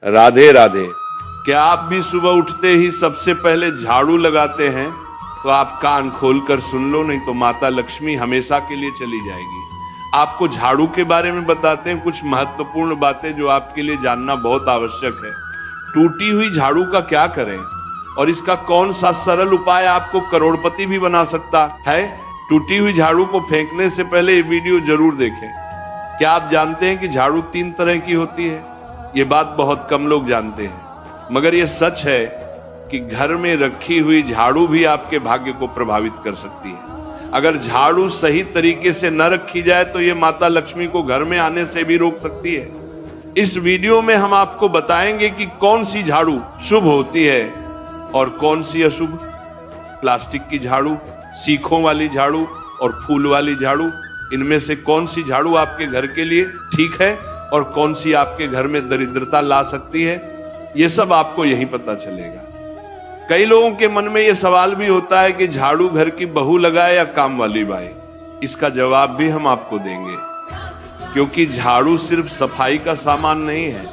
राधे राधे। क्या आप भी सुबह उठते ही सबसे पहले झाड़ू लगाते हैं? तो आप कान खोलकर सुन लो, नहीं तो माता लक्ष्मी हमेशा के लिए चली जाएगी। आपको झाड़ू के बारे में बताते हैं कुछ महत्वपूर्ण बातें जो आपके लिए जानना बहुत आवश्यक है। टूटी हुई झाड़ू का क्या करें और इसका कौन सा सरल उपाय आपको करोड़पति भी बना सकता है? टूटी हुई झाड़ू को फेंकने से पहले ये वीडियो जरूर देखें। क्या आप जानते हैं कि झाड़ू 3 तरह की होती है? ये बात बहुत कम लोग जानते हैं, मगर ये सच है कि घर में रखी हुई झाड़ू भी आपके भाग्य को प्रभावित कर सकती है। अगर झाड़ू सही तरीके से न रखी जाए तो ये माता लक्ष्मी को घर में आने से भी रोक सकती है। इस वीडियो में हम आपको बताएंगे कि कौन सी झाड़ू शुभ होती है और कौन सी अशुभ। प्लास्टिक की झाड़ू, सीखों वाली झाड़ू और फूल वाली झाड़ू, इनमें से कौन सी झाड़ू आपके घर के लिए ठीक है और कौन सी आपके घर में दरिद्रता ला सकती है, ये सब आपको यहीं पता चलेगा। कई लोगों के मन में ये सवाल भी होता है कि झाड़ू घर की बहू लगाए या काम वाली बाई। इसका जवाब भी हम आपको देंगे, क्योंकि झाड़ू सिर्फ सफाई का सामान नहीं है,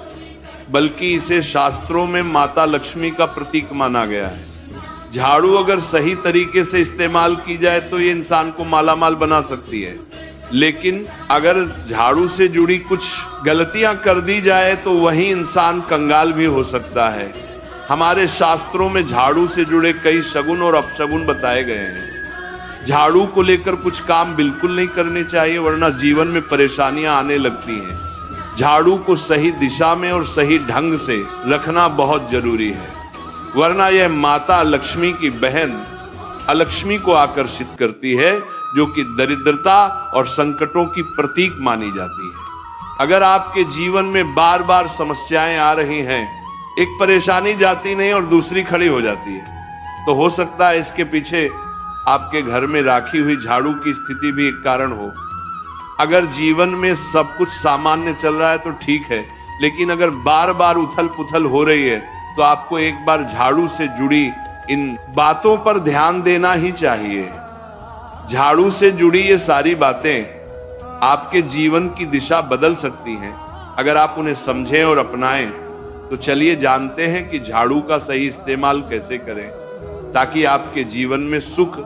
बल्कि इसे शास्त्रों में माता लक्ष्मी का प्रतीक माना गया है। झाड़ू अगर सही तरीके से इस्तेमाल की जाए तो ये इंसान को मालामाल बना सकती है, लेकिन अगर झाड़ू से जुड़ी कुछ गलतियां कर दी जाए तो वही इंसान कंगाल भी हो सकता है। हमारे शास्त्रों में झाड़ू से जुड़े कई शगुन और अपशगुन बताए गए हैं। झाड़ू को लेकर कुछ काम बिल्कुल नहीं करने चाहिए, वरना जीवन में परेशानियां आने लगती हैं। झाड़ू को सही दिशा में और सही ढंग से रखना बहुत जरूरी है, वरना यह माता लक्ष्मी की बहन अलक्ष्मी को आकर्षित करती है, जो कि दरिद्रता और संकटों की प्रतीक मानी जाती है। अगर आपके जीवन में बार बार समस्याएं आ रही हैं, एक परेशानी जाती नहीं और दूसरी खड़ी हो जाती है, तो हो सकता है इसके पीछे आपके घर में राखी हुई झाड़ू की स्थिति भी एक कारण हो। अगर जीवन में सब कुछ सामान्य चल रहा है तो ठीक है, लेकिन अगर बार बार उथल पुथल हो रही है तो आपको एक बार झाड़ू से जुड़ी इन बातों पर ध्यान देना ही चाहिए। झाड़ू से जुड़ी ये सारी बातें आपके जीवन की दिशा बदल सकती हैं अगर आप उन्हें समझें और अपनाएं। तो चलिए जानते हैं कि झाड़ू का सही इस्तेमाल कैसे करें, ताकि आपके जीवन में सुख,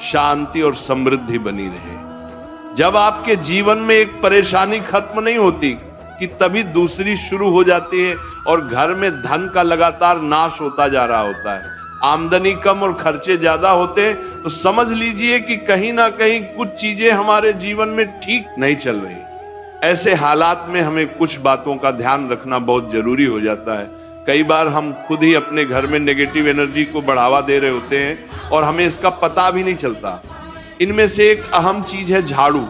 शांति और समृद्धि बनी रहे। जब आपके जीवन में एक परेशानी खत्म नहीं होती कि तभी दूसरी शुरू हो जाती है और घर में धन का लगातार नाश होता जा रहा होता है। आमदनी कम और खर्चे ज्यादा होते हैं, तो समझ लीजिए कि कहीं ना कहीं कुछ चीजें हमारे जीवन में ठीक नहीं चल रही। ऐसे हालात में हमें कुछ बातों का ध्यान रखना बहुत जरूरी हो जाता है। कई बार हम खुद ही अपने घर में नेगेटिव एनर्जी को बढ़ावा दे रहे होते हैं और हमें इसका पता भी नहीं चलता। इनमें से एक अहम चीज है झाड़ू।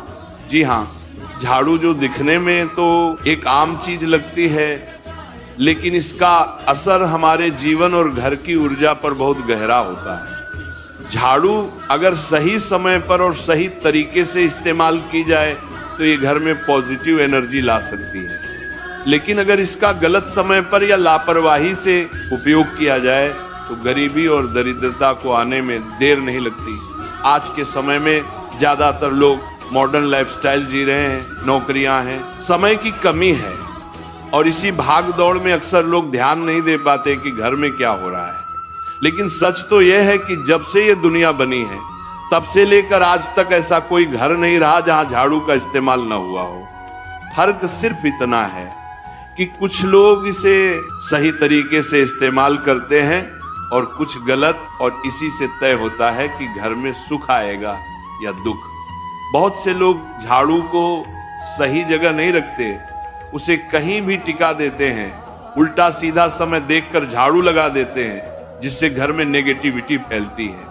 जी हाँ, झाड़ू जो दिखने में तो एक आम चीज लगती है, लेकिन इसका असर हमारे जीवन और घर की ऊर्जा पर बहुत गहरा होता है। झाड़ू अगर सही समय पर और सही तरीके से इस्तेमाल की जाए तो ये घर में पॉजिटिव एनर्जी ला सकती है, लेकिन अगर इसका गलत समय पर या लापरवाही से उपयोग किया जाए तो गरीबी और दरिद्रता को आने में देर नहीं लगती। आज के समय में ज्यादातर लोग मॉडर्न लाइफस्टाइल जी रहे हैं, नौकरियां हैं, समय की कमी है और इसी भाग दौड़ में अक्सर लोग ध्यान नहीं दे पाते कि घर में क्या हो रहा है। लेकिन सच तो यह है कि जब से ये दुनिया बनी है तब से लेकर आज तक ऐसा कोई घर नहीं रहा जहां झाड़ू का इस्तेमाल न हुआ हो। फर्क सिर्फ इतना है कि कुछ लोग इसे सही तरीके से इस्तेमाल करते हैं और कुछ गलत, और इसी से तय होता है कि घर में सुख आएगा या दुख। बहुत से लोग झाड़ू को सही जगह नहीं रखते, उसे कहीं भी टिका देते हैं, उल्टा सीधा समय देखकर झाड़ू लगा देते हैं, जिससे घर में नेगेटिविटी फैलती है।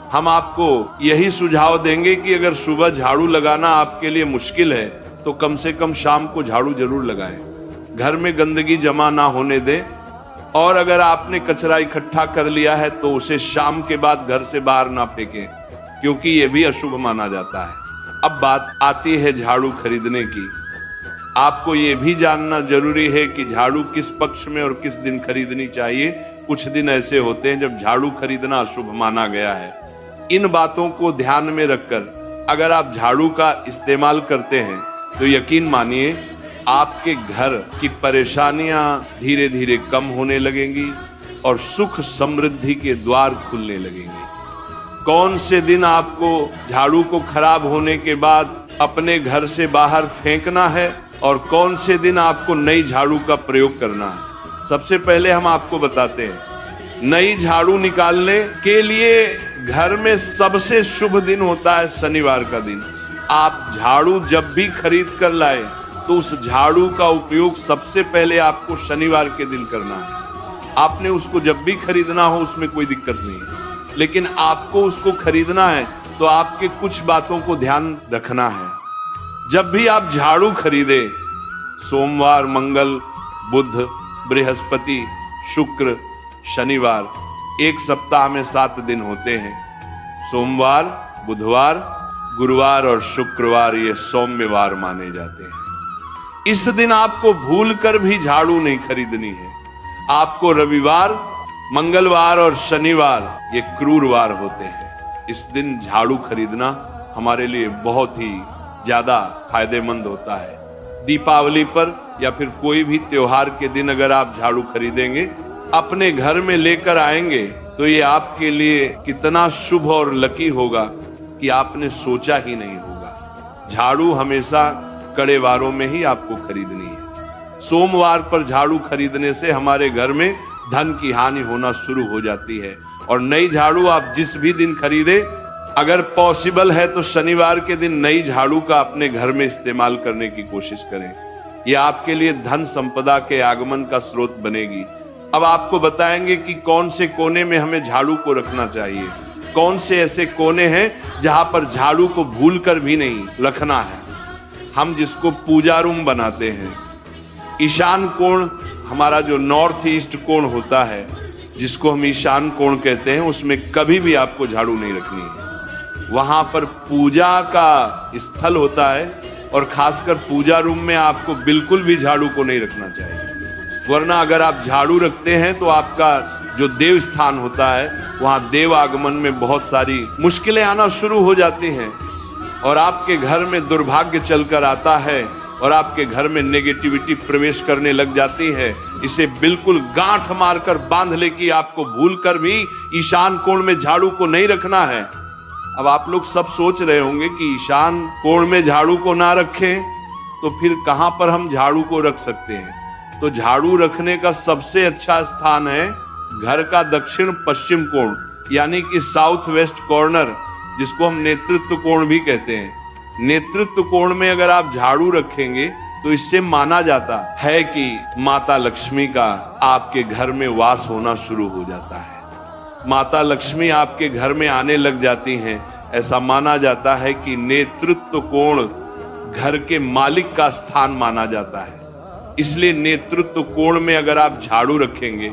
हम आपको यही सुझाव देंगे कि अगर सुबह झाड़ू लगाना आपके लिए मुश्किल है तो कम से कम शाम को झाड़ू जरूर लगाएं। घर में गंदगी जमा ना होने दें, और अगर आपने कचरा इकट्ठा कर लिया है तो उसे शाम के बाद घर से बाहर ना फेंकें, क्योंकि यह भी अशुभ माना जाता है। अब बात आती है झाड़ू खरीदने की। आपको ये भी जानना जरूरी है कि झाड़ू किस पक्ष में और किस दिन खरीदनी चाहिए। कुछ दिन ऐसे होते हैं जब झाड़ू खरीदना अशुभ माना गया है। इन बातों को ध्यान में रखकर अगर आप झाड़ू का इस्तेमाल करते हैं तो यकीन मानिए आपके घर की परेशानियां धीरे धीरे कम होने लगेंगी और सुख समृद्धि के द्वार खुलने लगेंगे। कौन से दिन आपको झाड़ू को खराब होने के बाद अपने घर से बाहर फेंकना है और कौन से दिन आपको नई झाड़ू का प्रयोग करना है, सबसे पहले हम आपको बताते हैं। नई झाड़ू निकालने के लिए घर में सबसे शुभ दिन होता है शनिवार का दिन। आप झाड़ू जब भी खरीद कर लाए तो उस झाड़ू का उपयोग सबसे पहले आपको शनिवार के दिन करना है। आपने उसको जब भी खरीदना हो उसमें कोई दिक्कत नहीं है, लेकिन आपको उसको खरीदना है तो आपके कुछ बातों को ध्यान रखना है। जब भी आप झाड़ू खरीदे, सोमवार, मंगल, बुध, बृहस्पति, शुक्र, शनिवार, एक सप्ताह में 7 दिन होते हैं। सोमवार, बुधवार, गुरुवार और शुक्रवार ये सौम्यवार माने जाते हैं। इस दिन आपको भूलकर भी झाड़ू नहीं खरीदनी है। आपको रविवार, मंगलवार और शनिवार ये क्रूरवार होते हैं। इस दिन झाड़ू खरीदना हमारे लिए बहुत ही ज्यादा फायदेमंद होता है। दीपावली पर या फिर कोई भी त्योहार के दिन अगर आप झाड़ू खरीदेंगे, अपने घर में लेकर आएंगे तो ये आपके लिए कितना शुभ और लकी होगा कि आपने सोचा ही नहीं होगा। झाड़ू हमेशा कड़े वारों में ही आपको खरीदनी है। सोमवार पर झाड़ू खरीदने से हमारे घर में धन की हानि होना शुरू हो जाती है। और नई झाड़ू आप जिस भी दिन खरीदे, अगर पॉसिबल है तो शनिवार के दिन नई झाड़ू का अपने घर में इस्तेमाल करने की कोशिश करें। यह आपके लिए धन संपदा के आगमन का स्रोत बनेगी। अब आपको बताएंगे कि कौन से कोने में हमें झाड़ू को रखना चाहिए, कौन से ऐसे कोने हैं जहां पर झाड़ू को भूलकर भी नहीं रखना है। हम जिसको पूजा रूम बनाते हैं, ईशान कोण हमारा जो नॉर्थ ईस्ट कोण होता है, जिसको हम ईशान कोण कहते हैं, उसमें कभी भी आपको झाड़ू नहीं रखनी है। वहां पर पूजा का स्थल होता है और खासकर पूजा रूम में आपको बिल्कुल भी झाड़ू को नहीं रखना चाहिए। वरना अगर आप झाड़ू रखते हैं तो आपका जो देव स्थान होता है वहां देव आगमन में बहुत सारी मुश्किलें आना शुरू हो जाती हैं और आपके घर में दुर्भाग्य चलकर आता है और आपके घर में नेगेटिविटी प्रवेश करने लग जाती है। इसे बिल्कुल गांठ मारकर बांध ले कि आपको भूलकर भी ईशान कोण में झाड़ू को नहीं रखना है। अब आप लोग सब सोच रहे होंगे कि ईशान कोण में झाड़ू को ना रखें तो फिर कहां पर हम झाड़ू को रख सकते हैं। तो झाड़ू रखने का सबसे अच्छा स्थान है घर का दक्षिण पश्चिम कोण, यानी कि साउथ वेस्ट कॉर्नर, जिसको हम नेतृत्व कोण भी कहते हैं। नेतृत्व कोण में अगर आप झाड़ू रखेंगे तो इससे माना जाता है कि माता लक्ष्मी का आपके घर में वास होना शुरू हो जाता है। माता लक्ष्मी आपके घर में आने लग जाती हैं। ऐसा माना जाता है कि नेतृत्व कोण घर के मालिक का स्थान माना जाता है। इसलिए नेतृत्व कोण में अगर आप झाड़ू रखेंगे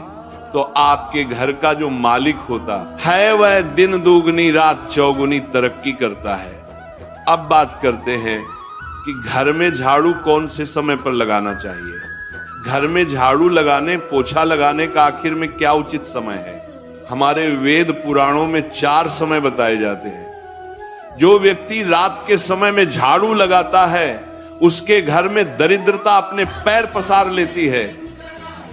तो आपके घर का जो मालिक होता है वह दिन दुगनी रात चौगुनी तरक्की करता है। अब बात करते हैं कि घर में झाड़ू कौन से समय पर लगाना चाहिए। घर में झाड़ू लगाने, पोछा लगाने का आखिर में क्या उचित समय है। हमारे वेद पुराणों में 4 समय बताए जाते हैं। जो व्यक्ति रात के समय में झाड़ू लगाता है उसके घर में दरिद्रता अपने पैर पसार लेती है।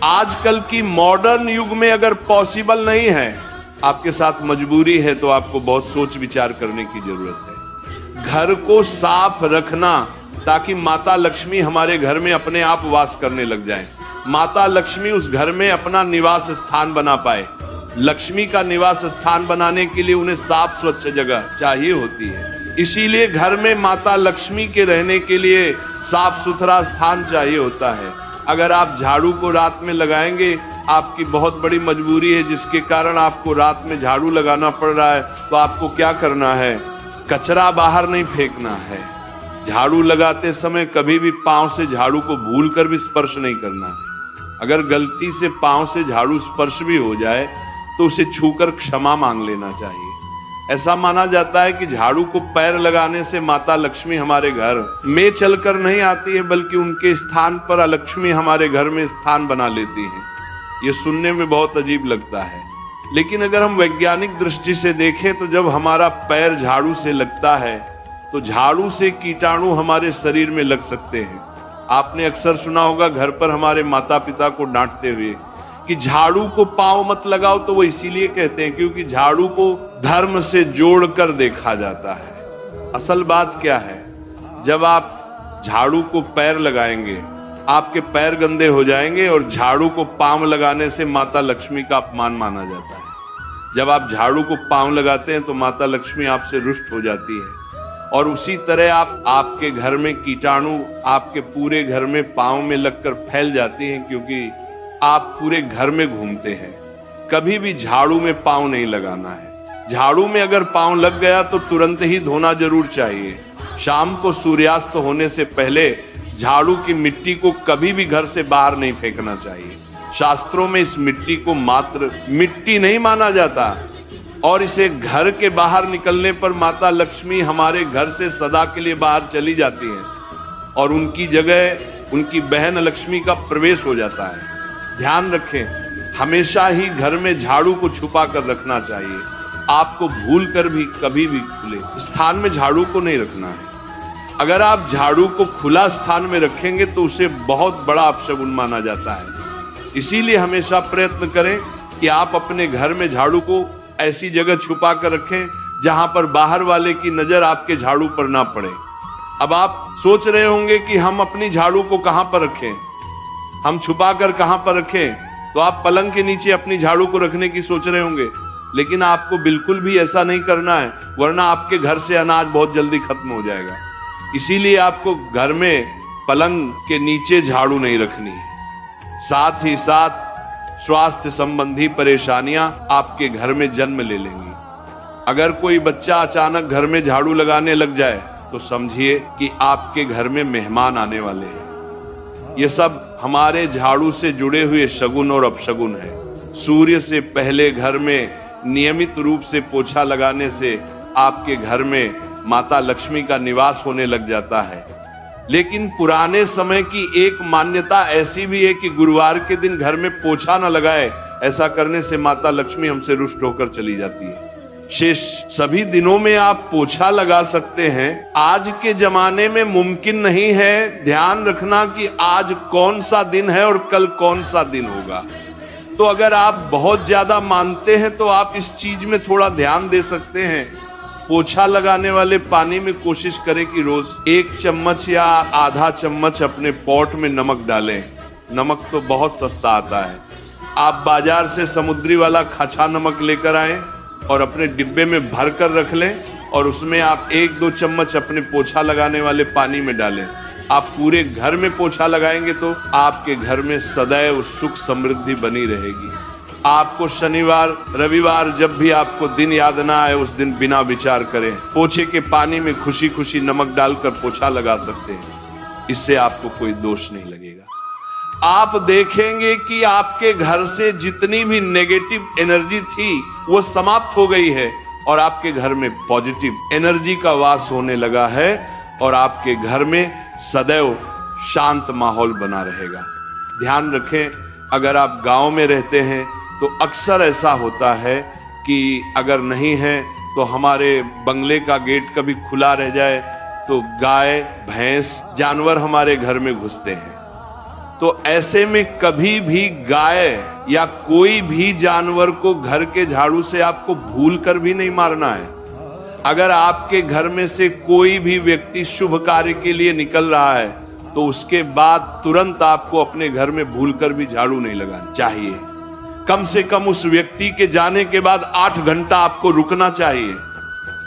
आजकल की मॉडर्न युग में अगर पॉसिबल नहीं है, आपके साथ मजबूरी है, तो आपको बहुत सोच विचार करने की जरूरत है। घर को साफ रखना ताकि माता लक्ष्मी हमारे घर में अपने आप वास करने लग जाए। माता लक्ष्मी उस घर में अपना निवास स्थान बना पाए। लक्ष्मी का निवास स्थान बनाने के लिए उन्हें साफ स्वच्छ जगह चाहिए होती है। इसीलिए घर में माता लक्ष्मी के रहने के लिए साफ सुथरा स्थान चाहिए होता है। अगर आप झाड़ू को रात में लगाएंगे, आपकी बहुत बड़ी मजबूरी है जिसके कारण आपको रात में झाड़ू लगाना पड़ रहा है, तो आपको क्या करना है, कचरा बाहर नहीं फेंकना है। झाड़ू लगाते समय कभी भी पांव से झाड़ू को भूलकर भी स्पर्श नहीं करना है। अगर गलती से पांव से झाड़ू स्पर्श भी हो जाए तो उसे छूकर क्षमा मांग लेना चाहिए। ऐसा माना जाता है कि झाड़ू को पैर लगाने से माता लक्ष्मी हमारे घर में चलकर नहीं आती है, बल्कि उनके स्थान पर लक्ष्मी हमारे घर में स्थान बना लेती है। ये सुनने में बहुत अजीब लगता है, लेकिन अगर हम वैज्ञानिक दृष्टि से देखें तो जब हमारा पैर झाड़ू से लगता है तो झाड़ू से कीटाणु हमारे शरीर में लग सकते हैं। आपने अक्सर सुना होगा घर पर हमारे माता पिता को डांटते हुए कि झाड़ू को पांव मत लगाओ, तो वो इसीलिए कहते हैं क्योंकि झाड़ू को धर्म से जोड़कर देखा जाता है। असल बात क्या है, जब आप झाड़ू को पैर लगाएंगे आपके पैर गंदे हो जाएंगे और झाड़ू को पांव लगाने से माता लक्ष्मी का अपमान माना जाता है। जब आप झाड़ू को पांव लगाते हैं तो माता लक्ष्मी आपसे रुष्ट हो जाती है। और उसी तरह आपके घर में कीटाणु आपके पूरे घर में पांव में लगकर फैल जाती हैं, क्योंकि आप पूरे घर में घूमते हैं। कभी भी झाड़ू में पांव नहीं लगाना है। झाड़ू में अगर पांव लग गया तो तुरंत ही धोना जरूर चाहिए। शाम को सूर्यास्त होने से पहले झाड़ू की मिट्टी को कभी भी घर से बाहर नहीं फेंकना चाहिए। शास्त्रों में इस मिट्टी को मात्र मिट्टी नहीं माना जाता और इसे घर के बाहर निकलने पर माता लक्ष्मी हमारे घर से सदा के लिए बाहर चली जाती हैं और उनकी जगह उनकी बहन लक्ष्मी का प्रवेश हो जाता है। ध्यान रखें, हमेशा ही घर में झाड़ू को छुपा कर रखना चाहिए। आपको भूल कर भी कभी भी खुले स्थान में झाड़ू को नहीं रखना है। अगर आप झाड़ू को खुला स्थान में रखेंगे तो उसे बहुत बड़ा अपशगुन माना जाता है। इसीलिए हमेशा प्रयत्न करें कि आप अपने घर में झाड़ू को ऐसी जगह छुपा कर रखें जहां पर बाहर वाले की नजर आपके झाड़ू पर ना पड़े। अब आप सोच रहे होंगे कि हम अपनी झाड़ू को कहां पर रखें, हम छुपा कर कहां पर रखें, तो आप पलंग के नीचे अपनी झाड़ू को रखने की सोच रहे होंगे, लेकिन आपको बिल्कुल भी ऐसा नहीं करना है, वरना आपके घर से अनाज बहुत जल्दी खत्म हो जाएगा। इसीलिए आपको घर में पलंग के नीचे झाड़ू नहीं रखनी है। साथ ही साथ स्वास्थ्य संबंधी परेशानियां आपके घर में जन्म ले लेंगी। अगर कोई बच्चा अचानक घर में झाड़ू लगाने लग जाए तो समझिए कि आपके घर में मेहमान आने वाले हैं। ये सब हमारे झाड़ू से जुड़े हुए शगुन और अपशगुन है। सूर्य से पहले घर में नियमित रूप से पोछा लगाने से आपके घर में माता लक्ष्मी का निवास होने लग जाता है। लेकिन पुराने समय की एक मान्यता ऐसी भी है कि गुरुवार के दिन घर में पोछा न लगाए, ऐसा करने से माता लक्ष्मी हमसे रुष्ट होकर चली जाती है। शेष सभी दिनों में आप पोछा लगा सकते हैं। आज के जमाने में मुमकिन नहीं है। ध्यान रखना कि आज कौन सा दिन है और कल कौन सा दिन होगा। तो अगर आप बहुत ज्यादा मानते हैं तो आप इस चीज में थोड़ा ध्यान दे सकते हैं। पोछा लगाने वाले पानी में कोशिश करें कि रोज 1 चम्मच या आधा चम्मच अपने पॉट में नमक डालें। नमक तो बहुत सस्ता आता है। आप बाजार से समुद्री वाला खचा नमक लेकर आए और अपने डिब्बे में भर कर रख लें और उसमें आप 1-2 चम्मच अपने पोछा लगाने वाले पानी में डालें। आप पूरे घर में पोछा लगाएंगे तो आपके घर में सदैव सुख समृद्धि बनी रहेगी। आपको शनिवार रविवार जब भी आपको दिन याद ना आए उस दिन बिना विचार करें पोछे के पानी में खुशी खुशी नमक डालकर पोछा लगा सकते हैं। इससे आपको कोई दोष नहीं लगेगा। आप देखेंगे कि आपके घर से जितनी भी नेगेटिव एनर्जी थी वो समाप्त हो गई है और आपके घर में पॉजिटिव एनर्जी का वास होने लगा है और आपके घर में सदैव शांत माहौल बना रहेगा। ध्यान रखें, अगर आप गांव में रहते हैं तो अक्सर ऐसा होता है कि अगर नहीं है तो हमारे बंगले का गेट कभी खुला रह जाए तो गाय भैंस जानवर हमारे घर में घुसते हैं। तो ऐसे में कभी भी गाय या कोई भी जानवर को घर के झाड़ू से आपको भूल कर भी नहीं मारना है। अगर आपके घर में से कोई भी व्यक्ति शुभ कार्य के लिए निकल रहा है तो उसके बाद तुरंत आपको अपने घर में भूलकर भी झाड़ू नहीं लगाना चाहिए। कम से कम उस व्यक्ति के जाने के बाद 8 घंटा आपको रुकना चाहिए।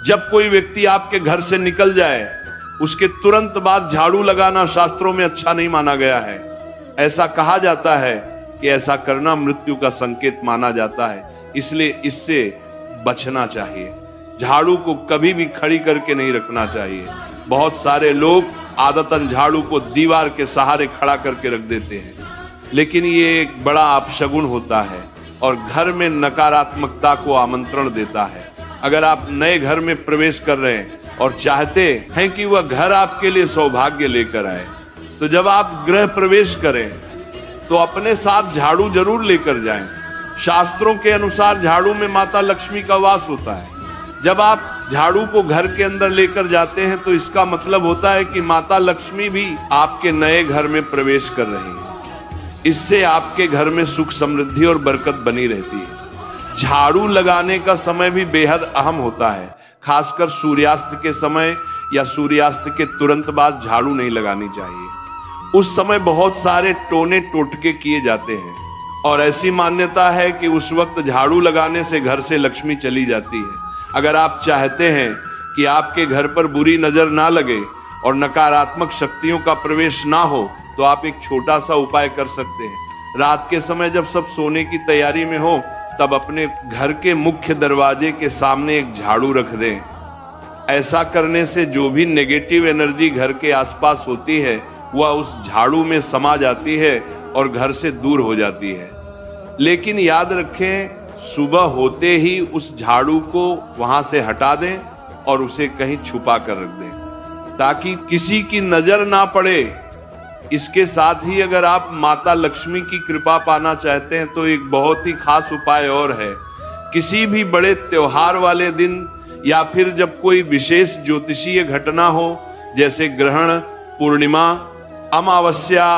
जब कोई व्यक्ति आपके घर से निकल जाए उसके तुरंत बाद झाड़ू लगाना शास्त्रों में अच्छा नहीं माना गया है। ऐसा कहा जाता है कि ऐसा करना मृत्यु का संकेत माना जाता है, इसलिए इससे बचना चाहिए। झाड़ू को कभी भी खड़ी करके नहीं रखना चाहिए। बहुत सारे लोग आदतन झाड़ू को दीवार के सहारे खड़ा करके रख देते हैं, लेकिन ये एक बड़ा अपशगुन होता है और घर में नकारात्मकता को आमंत्रण देता है। अगर आप नए घर में प्रवेश कर रहे हैं और चाहते हैं कि वह घर आपके लिए सौभाग्य लेकर आए, तो जब आप गृह प्रवेश करें तो अपने साथ झाड़ू जरूर लेकर जाएं। शास्त्रों के अनुसार झाड़ू में माता लक्ष्मी का वास होता है। जब आप झाड़ू को घर के अंदर लेकर जाते हैं तो इसका मतलब होता है कि माता लक्ष्मी भी आपके नए घर में प्रवेश कर रही है। इससे आपके घर में सुख समृद्धि और बरकत बनी रहती है। झाड़ू लगाने का समय भी बेहद अहम होता है। खासकर सूर्यास्त के समय या सूर्यास्त के तुरंत बाद झाड़ू नहीं लगानी चाहिए। उस समय बहुत सारे टोने टोटके किए जाते हैं और ऐसी मान्यता है कि उस वक्त झाड़ू लगाने से घर से लक्ष्मी चली जाती है। अगर आप चाहते हैं कि आपके घर पर बुरी नजर ना लगे और नकारात्मक शक्तियों का प्रवेश ना हो तो आप एक छोटा सा उपाय कर सकते हैं। रात के समय जब सब सोने की तैयारी में हो तब अपने घर के मुख्य दरवाजे के सामने एक झाड़ू रख दें। ऐसा करने से जो भी नेगेटिव एनर्जी घर के आसपास होती है वह उस झाड़ू में समा जाती है और घर से दूर हो जाती है। लेकिन याद रखें, सुबह होते ही उस झाड़ू को वहां से हटा दें और उसे कहीं छुपा कर रख दें ताकि किसी की नजर ना पड़े। इसके साथ ही अगर आप माता लक्ष्मी की कृपा पाना चाहते हैं तो एक बहुत ही खास उपाय और है। किसी भी बड़े त्योहार वाले दिन या फिर जब कोई विशेष ज्योतिषीय घटना हो, जैसे ग्रहण, पूर्णिमा, अमावस्या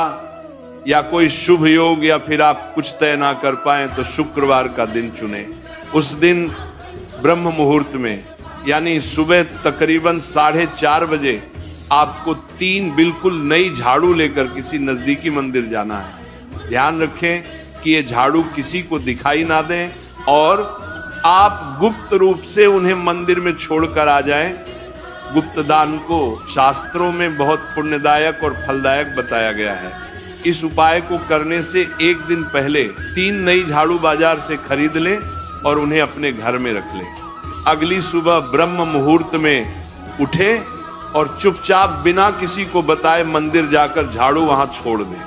या कोई शुभ योग, या फिर आप कुछ तय ना कर पाए तो शुक्रवार का दिन चुने। उस दिन ब्रह्म मुहूर्त में यानी सुबह तकरीबन 4:30 बजे आपको 3 बिल्कुल नई झाड़ू लेकर किसी नजदीकी मंदिर जाना है। ध्यान रखें कि ये झाड़ू किसी को दिखाई ना दें और आप गुप्त रूप से उन्हें मंदिर में छोड़कर आ जाएं। गुप्त दान को शास्त्रों में बहुत पुण्यदायक और फलदायक बताया गया है। इस उपाय को करने से एक दिन पहले 3 नई झाड़ू बाजार से खरीद लें और उन्हें अपने घर में रख लें। अगली सुबह ब्रह्म मुहूर्त में उठें और चुपचाप बिना किसी को बताए मंदिर जाकर झाड़ू वहां छोड़ दें।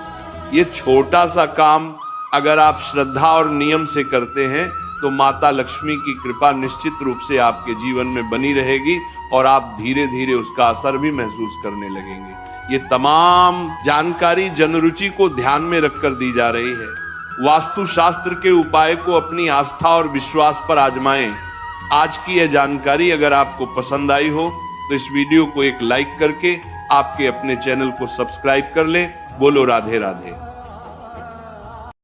ये छोटा सा काम अगर आप श्रद्धा और नियम से करते हैं तो माता लक्ष्मी की कृपा निश्चित रूप से आपके जीवन में बनी रहेगी और आप धीरे धीरे उसका असर भी महसूस करने लगेंगे। ये तमाम जानकारी जनरुचि को ध्यान में रखकर दी जा रही है। वास्तु शास्त्र के उपाय को अपनी आस्था और विश्वास पर आजमाएं। आज की यह जानकारी अगर आपको पसंद आई हो तो इस वीडियो को एक लाइक करके आपके अपने चैनल को सब्सक्राइब कर लें। बोलो राधे राधे।